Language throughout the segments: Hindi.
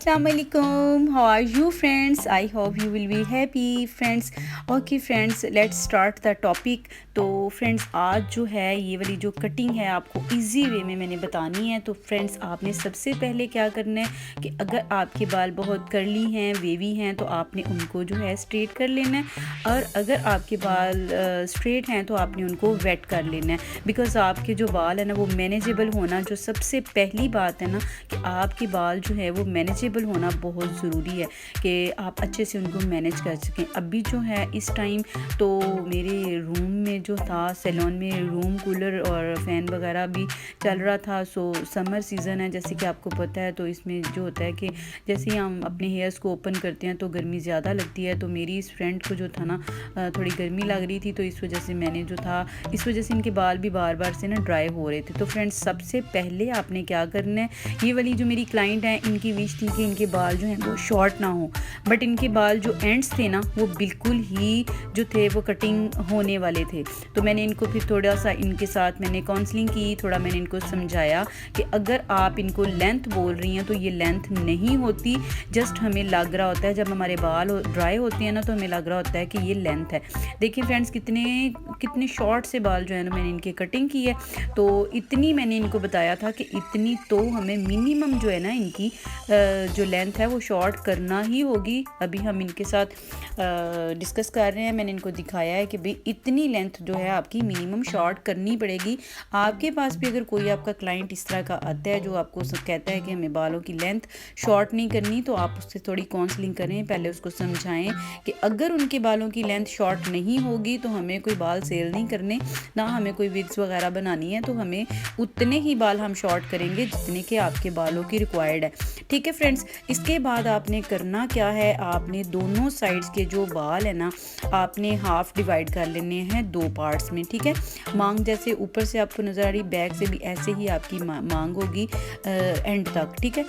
अस्सलाम वालेकुम, how are you friends? I hope you will be happy friends. Okay friends, let's start the topic. तो फ्रेंड्स, आज जो है ये वाली जो कटिंग है आपको इजी वे में मैंने बतानी है। तो फ्रेंड्स, आपने सबसे पहले क्या करना है कि अगर आपके बाल बहुत कर्ली हैं, वेवी हैं, तो आपने उनको जो है स्ट्रेट कर लेना है। और अगर आपके बाल स्ट्रेट हैं तो आपने उनको वेट कर लेना है। बिकॉज़ आपके जो बाल है ना वो मैनेजेबल होना, जो सबसे पहली बात है ना कि आपके बाल जो है वो मैनेजेबल होना बहुत ज़रूरी है कि आप अच्छे से उनको मैनेज कर सकें। अभी जो है इस टाइम तो मेरे रूम में जो था, सैलून में रूम कूलर और फ़ैन वगैरह भी चल रहा था। सो समर सीज़न है जैसे कि आपको पता है। तो इसमें जो होता है कि जैसे ही हम अपने हेयर्स को ओपन करते हैं तो गर्मी ज़्यादा लगती है। तो मेरी इस फ्रेंड को जो था ना थोड़ी गर्मी लग रही थी, तो इस वजह से मैंने जो था, इस वजह से इनके बाल भी बार बार से ना ड्राई हो रहे थे। तो फ्रेंड्स, सबसे पहले आपने क्या करना है, ये वाली जो मेरी क्लाइंट है इनकी विश थी कि इनके बाल जो हैं वो शॉर्ट ना हो, बट इनके बाल जो एंड्स थे ना वो बिल्कुल ही जो थे वो कटिंग होने वाले थे। तो मैंने इनको फिर थोड़ा सा इनके साथ मैंने काउंसलिंग की, थोड़ा मैंने इनको समझाया कि अगर आप इनको लेंथ बोल रही हैं तो ये लेंथ नहीं होती। जस्ट हमें लग रहा होता है जब हमारे बाल ड्राई होते हैं ना, तो हमें लग रहा होता है कि ये लेंथ है। देखिए फ्रेंड्स, कितने शॉर्ट से बाल जो है ना मैंने इनके कटिंग की है। तो इतनी मैंने इनको बताया था कि इतनी तो हमें मिनिमम जो है ना इनकी जो लेंथ है वो शॉर्ट करना ही होगी। अभी हम इनके साथ डिस्कस कर रहे हैं। मैंने इनको दिखाया है कि भाई इतनी लेंथ जो है आपकी मिनिमम शॉर्ट करनी पड़ेगी। आपके पास भी अगर कोई आपका क्लाइंट इस तरह का आता है जो आपको कहता है कि हमें बालों की लेंथ शॉर्ट नहीं करनी, तो आप उससे थोड़ी काउंसलिंग करें, पहले उसको समझाएं कि अगर उनके बालों की लेंथ शॉर्ट नहीं होगी तो हमें कोई बाल सेल नहीं करने, ना हमें कोई विग्स वगैरह बनानी है। तो हमें उतने ही बाल हम शॉर्ट करेंगे जितने के आपके बालों की रिक्वायर्ड है। ठीक है फ्रेंड्स, इसके बाद आपने करना क्या है, आपने दोनों साइड्स के जो बाल है ना आपने हाफ डिवाइड कर लेने हैं दो पार्ट्स में। ठीक है, मांग जैसे ऊपर से आपको नज़र आ रही, बैक से भी ऐसे ही आपकी मांग होगी एंड तक। ठीक है,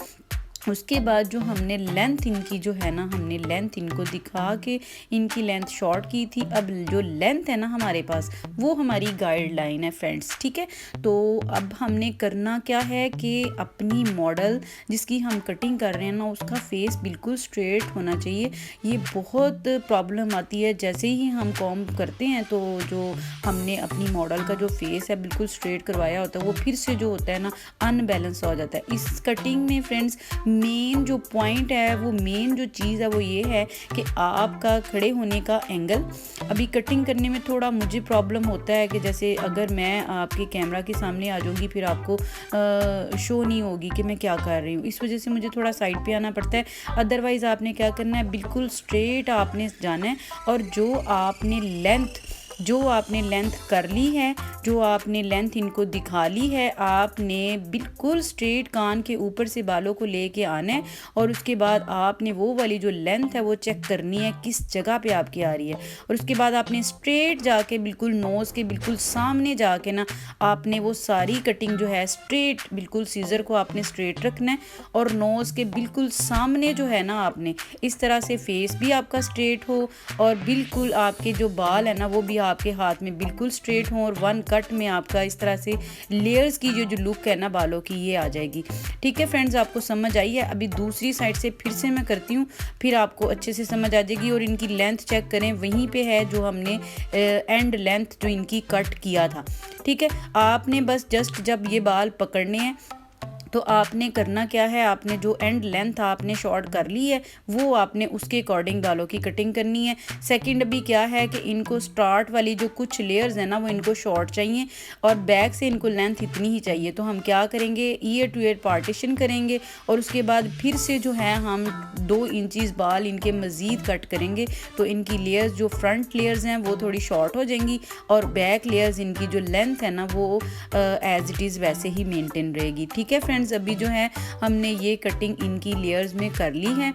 उसके बाद जो हमने लेंथ इनकी जो है ना, हमने लेंथ इनको दिखा के इनकी लेंथ शॉर्ट की थी। अब जो लेंथ है ना हमारे पास वो हमारी गाइडलाइन है फ्रेंड्स। ठीक है, तो अब हमने करना क्या है कि अपनी मॉडल जिसकी हम कटिंग कर रहे हैं ना उसका फेस बिल्कुल स्ट्रेट होना चाहिए। ये बहुत प्रॉब्लम आती है, जैसे ही हम कॉम्ब करते हैं तो जो हमने अपनी मॉडल का जो फेस है बिल्कुल स्ट्रेट करवाया होता है वो फिर से जो होता है ना अनबैलेंस हो जाता है। इस कटिंग में फ्रेंड्स मेन जो पॉइंट है, वो मेन जो चीज़ है वो ये है कि आपका खड़े होने का एंगल। अभी कटिंग करने में थोड़ा मुझे प्रॉब्लम होता है कि जैसे अगर मैं आपके कैमरा के सामने आ जाऊँगी फिर आपको शो नहीं होगी कि मैं क्या कर रही हूँ, इस वजह से मुझे थोड़ा साइड पे आना पड़ता है। अदरवाइज़ आपने क्या करना है, बिल्कुल स्ट्रेट आपने जाना है। और जो आपने लेंथ कर ली है, जो आपने लेंथ इनको दिखा ली है, आपने बिल्कुल स्ट्रेट कान के ऊपर से बालों को लेके आना है। और उसके बाद आपने वो वाली जो लेंथ है वो चेक करनी है किस जगह पे आपकी आ रही है। और उसके बाद आपने स्ट्रेट जाके बिल्कुल नोज़ के बिल्कुल सामने जाके ना आपने वो सारी कटिंग जो है स्ट्रेट, बिल्कुल सीज़र को आपने स्ट्रेट रखना है। और नोज़ के बिल्कुल सामने जो है ना आपने इस तरह से फेस भी आपका स्ट्रेट हो और बिल्कुल आपके जो बाल है ना वो भी आपके हाथ में बिल्कुल स्ट्रेट हो। और वन कट में आपका इस तरह से लेयर्स की जो लुक है ना बालों की ये आ जाएगी। ठीक है फ्रेंड्स, आपको समझ आई है? अभी दूसरी साइड से फिर से मैं करती हूँ, फिर आपको अच्छे से समझ आ जाएगी। और इनकी लेंथ चेक करें, वहीं पे है जो हमने एंड लेंथ जो इनकी कट किया था। ठीक है, आपने बस जस्ट जब ये बाल पकड़ने हैं तो आपने करना क्या है, आपने जो एंड लेंथ आपने शॉर्ट कर ली है वो आपने उसके अकॉर्डिंग बालों की कटिंग करनी है। सेकंड अभी क्या है कि इनको स्टार्ट वाली जो कुछ लेयर्स है ना वो इनको शॉर्ट चाहिए और बैक से इनको लेंथ इतनी ही चाहिए। तो हम क्या करेंगे, ईयर टू ईयर पार्टीशन करेंगे और उसके बाद फिर से जो है हम 2 इंचज़ बाल इनके मज़ीद कट करेंगे। तो इनकी लेयर्स जो फ्रंट लेयर्स हैं वो थोड़ी शॉर्ट हो जाएंगी और बैक लेयर्स इनकी जो लेंथ है ना वो एज इट इज़ वैसे ही मेंटेन रहेगी। ठीक है फ्रेंड्स, अभी जो है हमने ये कटिंग इनकी लेयर्स में कर ली है।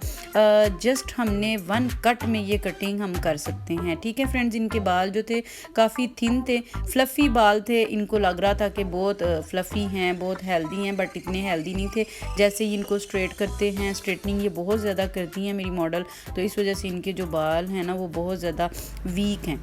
जस्ट हमने वन कट में ये कटिंग हम कर सकते हैं। ठीक है फ्रेंड्स, इनके बाल जो थे काफ़ी थिन थे, फ्लफ़ी बाल थे। इनको लग रहा था कि बहुत फ्लफ़ी हैं, बहुत हेल्दी हैं, बट इतने हेल्दी नहीं थे। जैसे ही इनको स्ट्रेट करते हैं, स्ट्रेटनिंग ये बहुत ज़्यादा करती हैं मेरी मॉडल, तो इस वजह से इनके जो बाल हैं ना वो बहुत ज़्यादा वीक हैं।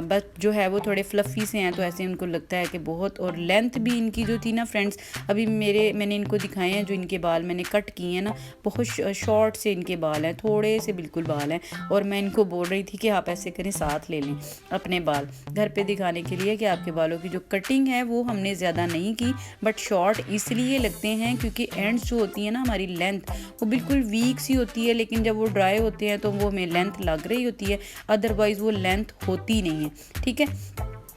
बट जो है वो थोड़े फ्लफ़ी से हैं, तो ऐसे उनको लगता है कि बहुत। और लेंथ भी इनकी जो थी ना फ्रेंड्स, अभी मैंने मैंने इनको दिखाए हैं, जो इनके बाल मैंने कट किए हैं ना, बहुत शॉर्ट से इनके बाल हैं, थोड़े से बिल्कुल बाल हैं। और मैं इनको बोल रही थी कि आप ऐसे करें, साथ ले लें अपने बाल घर पे दिखाने के लिए कि आपके बालों की जो कटिंग है वो हमने ज़्यादा नहीं की, बट शॉर्ट इसलिए लगते हैं क्योंकि एंड्स जो होती है ना हमारी लेंथ वो बिल्कुल वीक सी होती है, लेकिन जब वो ड्राई होते हैं तो वो हमें लेंथ लग रही होती है, अदरवाइज़ वो लेंथ होती नहीं है। ठीक है,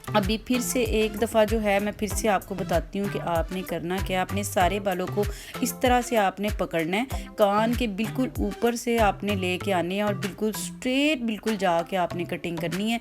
अभी फिर से एक दफ़ा जो है मैं फिर से आपको बताती हूँ कि आपने करना क्या। आपने सारे बालों को इस तरह से आपने पकड़ना है, कान के बिल्कुल ऊपर से आपने लेके आने हैं और बिल्कुल स्ट्रेट बिल्कुल जाके आपने कटिंग करनी है।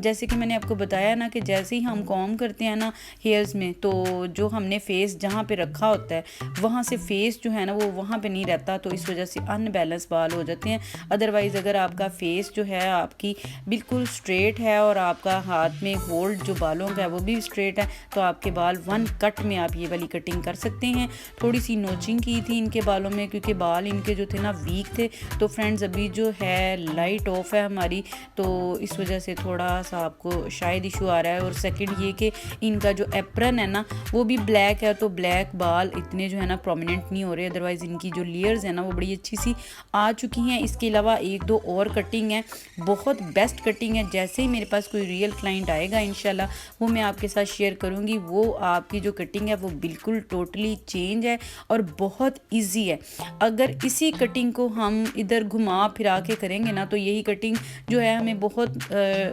जैसे कि मैंने आपको बताया ना कि जैसे ही हम कॉम करते हैं ना हेयर्स में, तो जो हमने फेस जहाँ पे रखा होता है वहाँ से फेस जो है ना वो वहाँ पे नहीं रहता, तो इस वजह से अनबैलेंस बाल हो जाते हैं। अदरवाइज़ अगर आपका फेस जो है आपकी बिल्कुल स्ट्रेट है और आपका हाथ में होल्ड जो बालों का है वो भी स्ट्रेट है, तो आपके बाल वन कट में आप ये वाली कटिंग कर सकते हैं। थोड़ी सी नोचिंग की थी इनके बालों में क्योंकि बाल इनके जो थे ना वीक थे। तो फ्रेंड्स अभी जो है लाइट ऑफ है हमारी, तो इस वजह से थोड़ा सा आपको शायद इशू आ रहा है। और सेकंड ये कि इनका जो एप्रन है ना वो भी ब्लैक है, तो ब्लैक बाल इतने जो है ना प्रोमिनेंट नहीं हो रहे, अदरवाइज़ इनकी जो लेयर्स है ना वो बड़ी अच्छी सी आ चुकी हैं। इसके अलावा एक दो और कटिंग है, बहुत बेस्ट कटिंग है। जैसे ही मेरे पास कोई रियल क्लाइंट आएगा इंशाल्लाह वो मैं आपके साथ शेयर करूंगी। वो आपकी जो कटिंग है वो बिल्कुल टोटली चेंज है और बहुत इजी है। अगर इसी कटिंग को हम इधर घुमा फिरा के करेंगे ना तो यही कटिंग जो है हमें बहुत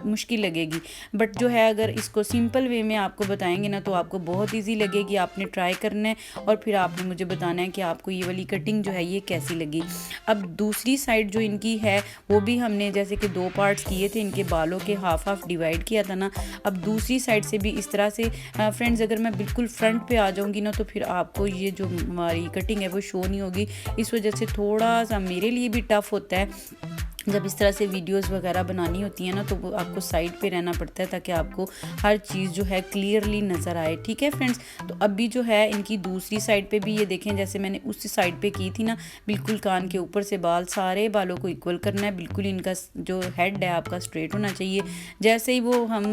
मुश्किल लगेगी, बट जो है अगर इसको सिंपल वे में आपको बताएंगे ना तो आपको बहुत इजी लगेगी। आपने ट्राई करना है और फिर आपने मुझे बताना है कि आपको ये वाली कटिंग जो है ये कैसी लगी। अब दूसरी साइड जो इनकी है वो भी हमने जैसे कि दो पार्ट्स किए थे, इनके बालों के हाफ हाफ डिवाइड किया था ना। अब दूसरी साइड से भी इस तरह से फ्रेंड्स अगर मैं बिल्कुल फ्रंट पे आ जाऊंगी ना तो फिर आपको ये जो हमारी कटिंग है वो शो नहीं होगी। इस वजह से थोड़ा सा मेरे लिए भी टफ होता है जब इस तरह से वीडियोस वगैरह बनानी होती है ना, तो वो आपको साइड पे रहना पड़ता है ताकि आपको हर चीज़ जो है क्लियरली नज़र आए। ठीक है फ्रेंड्स, तो अभी जो है इनकी दूसरी साइड पे भी ये देखें, जैसे मैंने उस साइड पे की थी ना, बिल्कुल कान के ऊपर से बाल सारे बालों को इक्वल करना है। बिल्कुल इनका जो हेड है आपका स्ट्रेट होना चाहिए। जैसे ही वो हम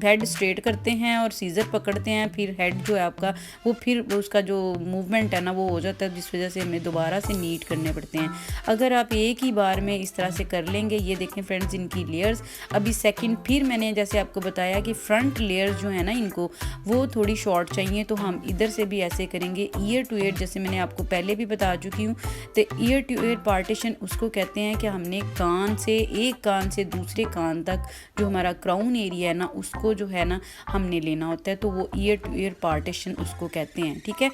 हेड स्ट्रेट करते हैं और सीज़र पकड़ते हैं, फिर हेड जो है आपका वो फिर उसका जो मूवमेंट है ना वो हो जाता है, जिस वजह से हमें दोबारा से नीट करने पड़ते हैं। अगर आप एक ही बार में इस तरह से कर लेंगे, ये देखें फ्रेंड्स इनकी लेयर्स। अभी सेकंड फिर मैंने जैसे आपको बताया कि फ्रंट लेयर्स जो है ना इनको वो थोड़ी शॉर्ट चाहिए, तो हम इधर से भी ऐसे करेंगे ईयर टू ईयर, जैसे मैंने आपको पहले भी बता चुकी हूँ। तो ईयर टू ईयर पार्टीशन उसको कहते हैं कि हमने कान से एक कान से दूसरे कान तक जो हमारा क्राउन एरिया है ना उसको जो है ना हमने लेना होता है, तो वो ईयर टू ईयर पार्टीशन उसको कहते हैं। ठीक है,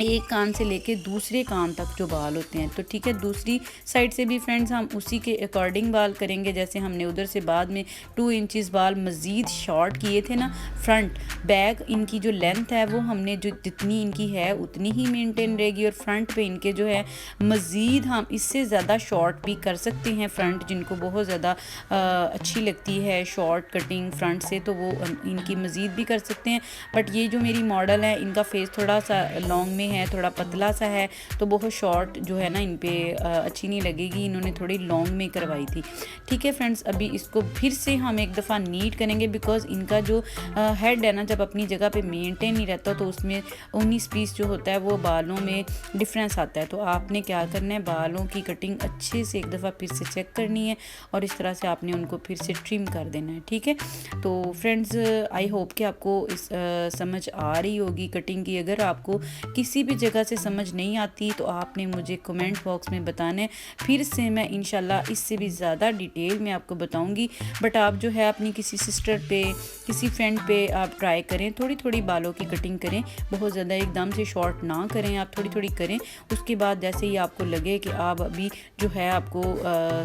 एक कान से लेके दूसरे कान तक जो बाल होते हैं। तो ठीक है, दूसरी साइड से भी फ्रेंड्स हम उसी के अकॉर्डिंग बाल करेंगे, जैसे हमने उधर से बाद में 2 इंचेस बाल मज़ीद शॉर्ट किए थे ना। फ्रंट बैक इनकी जो लेंथ है वो हमने जो जितनी इनकी है उतनी ही मेंटेन रहेगी, और फ्रंट पे इनके जो है मज़ीद हम इससे ज़्यादा शॉर्ट भी कर सकते हैं। फ्रंट जिनको बहुत ज़्यादा अच्छी लगती है शॉर्ट कटिंग फ्रंट से, तो वो इनकी मज़ीद भी कर सकते हैं। बट ये जो मेरी मॉडल है इनका फेस थोड़ा सा लॉन्ग में है, थोड़ा पतला सा है, तो बहुत शॉर्ट जो है ना इन पे अच्छी नहीं लगेगी, इन्होंने थोड़ी लॉन्ग में करवाई थी। ठीक है फ्रेंड्स, अभी इसको फिर से हम एक दफ़ा नीट करेंगे, बिकॉज इनका जो हेड है ना जब अपनी जगह पे मेंटेन नहीं रहता तो उसमें 19 पीस जो होता है वो बालों में डिफरेंस आता है। तो आपने क्या करना है, बालों की कटिंग अच्छे से एक दफ़ा फिर से चेक करनी है और इस तरह से आपने उनको फिर से ट्रिम कर देना है। ठीक है, तो फ्रेंड्स आई होप कि आपको इस समझ आ रही होगी कटिंग की। अगर आपको किसी भी जगह से समझ नहीं आती तो आपने मुझे कमेंट बॉक्स में बताना है, फिर से मैं इंशाल्लाह इससे भी ज़्यादा डिटेल में आपको बताऊंगी। बट आप जो है अपनी किसी सिस्टर पे किसी फ्रेंड पे आप ट्राई करें, थोड़ी थोड़ी बालों की कटिंग करें, बहुत ज़्यादा एकदम से शॉर्ट ना करें, आप थोड़ी थोड़ी करें। उसके बाद जैसे ही आपको लगे कि आप अभी जो है आपको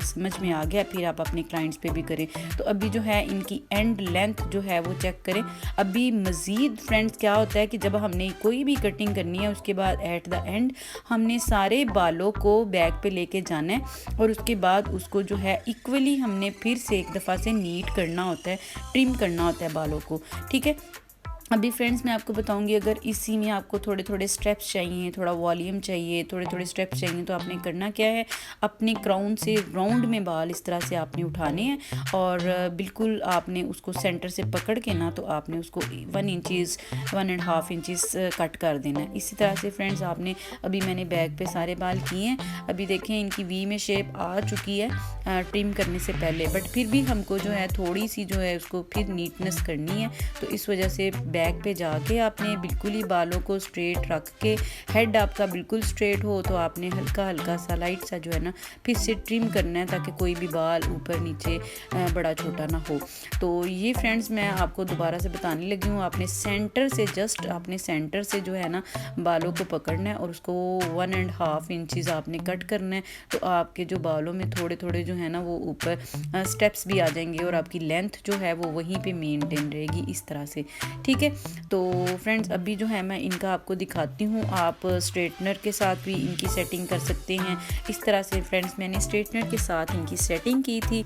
समझ में आ गया, फिर आप अपने क्लाइंट्स पे भी करें। तो अभी जो है इनकी एंड लेंथ जो है वो चेक करें। अभी मज़ीद फ्रेंड्स क्या होता है कि जब हमने कोई भी कटिंग करनी है उसके बाद एट द एंड हमने सारे बालों को बैक पे लेके जाना है और उसके बाद उसको जो है इक्वली हमने फिर से एक दफ़ा से नीट करना होता है, ट्रिम करना होता है बालों को। ठीक है, अभी फ्रेंड्स मैं आपको बताऊंगी, अगर इसी में आपको थोड़े थोड़े स्टेप्स चाहिए, थोड़ा वॉल्यूम चाहिए, थोड़े थोड़े स्टेप्स चाहिए, तो आपने करना क्या है, अपने क्राउन से राउंड में बाल इस तरह से आपने उठाने हैं और बिल्कुल आपने उसको सेंटर से पकड़ के ना, तो आपने उसको 1 इंचज़ 1.5 इंचज़ कट कर देना है। इसी तरह से फ्रेंड्स आपने, अभी मैंने बैक पे सारे बाल किए हैं, अभी देखें इनकी वी में शेप आ चुकी है ट्रिम करने से पहले, बट फिर भी हमको जो है थोड़ी सी जो है उसको फिर नीटनेस करनी है। तो इस वजह से बैक पे जाके आपने बिल्कुल ही बालों को स्ट्रेट रख के, हेड आपका बिल्कुल स्ट्रेट हो, तो आपने हल्का हल्का सा लाइट सा जो है ना फिर से ट्रिम करना है, ताकि कोई भी बाल ऊपर नीचे बड़ा छोटा ना हो। तो ये फ्रेंड्स मैं आपको दोबारा से बताने लगी हूँ, आपने सेंटर से, जस्ट आपने सेंटर से जो है ना बालों को पकड़ना है और उसको 1.5 इंचज़ आपने कट करना है। तो आपके जो बालों में थोड़े थोड़े जो है ना वो ऊपर स्टेप्स भी आ जाएंगे और आपकी लेंथ जो है वो वहीं पे मेंटेन रहेगी इस तरह से, ठीक है। तो फ्रेंड्स अभी जो है मैं इनका आपको दिखाती हूँ, आप स्ट्रेटनर के साथ भी इनकी सेटिंग कर सकते हैं। इस तरह से फ्रेंड्स मैंने स्ट्रेटनर के साथ इनकी सेटिंग की थी।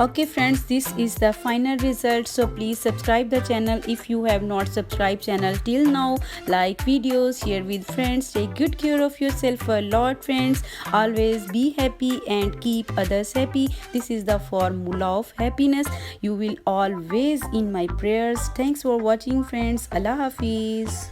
Okay friends, this is the final result, so please subscribe the channel if you have not subscribe channel till now, like videos, share with friends, take good care of yourself a lot friends, always be happy and keep others happy. This is the formula of happiness. You will always in my prayers. Thanks for watching friends. Allah Hafiz.